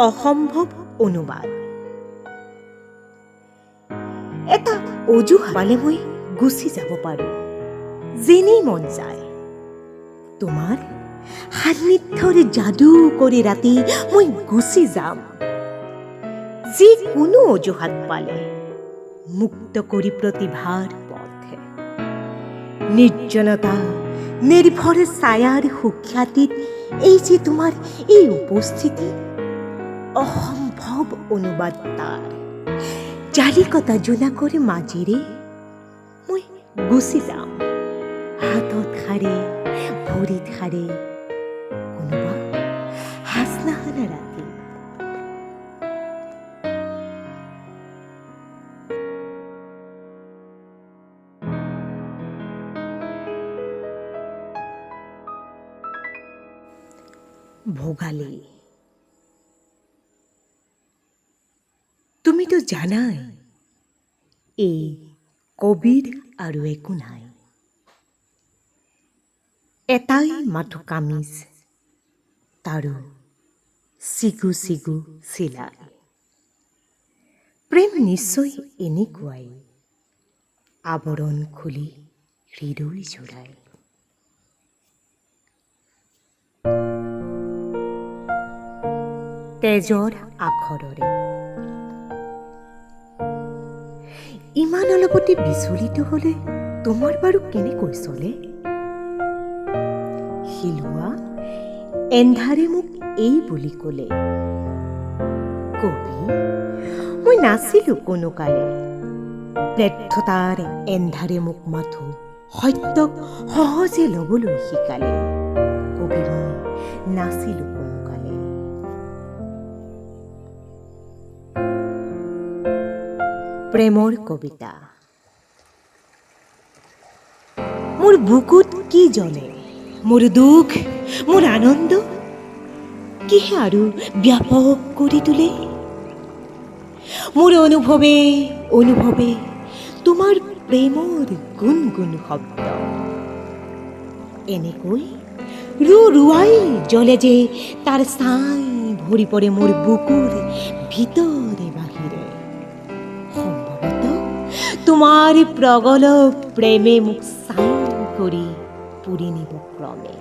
অসম্ভৱ অনুবাদ। এটা অজুহাত পালে মই গুচি যাব পাৰোঁ, যেনেই মন যায়। তোমাৰ সান্নিধ্যৰ যাদু কৰি ৰাতি মই গুচি যাম। যিকোনো অজুহাত পালে মুক্ত কৰি প্ৰতিভাৰ পথে। নিৰ্জনতা নিৰ্ভৰ ছায়াৰ সুখ্যাতিত এই যে তোমাৰ এই উপস্থিতি, অসম্ভৱ অনুবাদ তাৰ। জালিকতা জোনাকৰ মাজেৰে মই গুচি যাম, হাতত সাৰে ভৰিত সাৰে কোনোবা হাচনাহানা ৰাতি। ভোগালী। তুমিতো জানাই এই কবিৰ আৰু একো নাই, এটাই মাথো কামিজ, তাৰো চিগু চিগু চিলাই। প্ৰেম নিশ্চয় এনেকুৱাই, আৱৰণ খুলি হৃদয় জোৰাই। তেজৰ আখৰেৰে ইমান অলপতে বিচলিত হলে তোমাৰ বাৰু কেনেকৈ চলে? শিলোৱা এন্ধাৰে মোক এই বুলি কলে, কবি মই নাছিলো কোনো কালে। ব্যৰ্থতাৰ এন্ধাৰে মোক মাথো সত্যক সহজে লবলৈ শিকালে, কবি মই নাছিলো কোনো কালে। প্ৰেমৰ কবিতা। মোৰ বুকুত কি জ্বলে, মোৰ দুখ মোৰ আনন্দ কিহে আৰু ব্যাপক কৰি তোলে। মোৰ অনুভৱে অনুভৱে তোমাৰ প্ৰেমৰ গুণ গুণ শব্দ। এনেকৈ ৰুৱাই জ্বলে যে তাৰ ছাই ভৰি পৰে মোৰ বুকুৰ ভিতৰে বাহিৰে। সম্ভৱত তোমাৰ প্ৰগল প্ৰেমে মোক ছাই কৰি পুৰি নিব ক্ৰমে।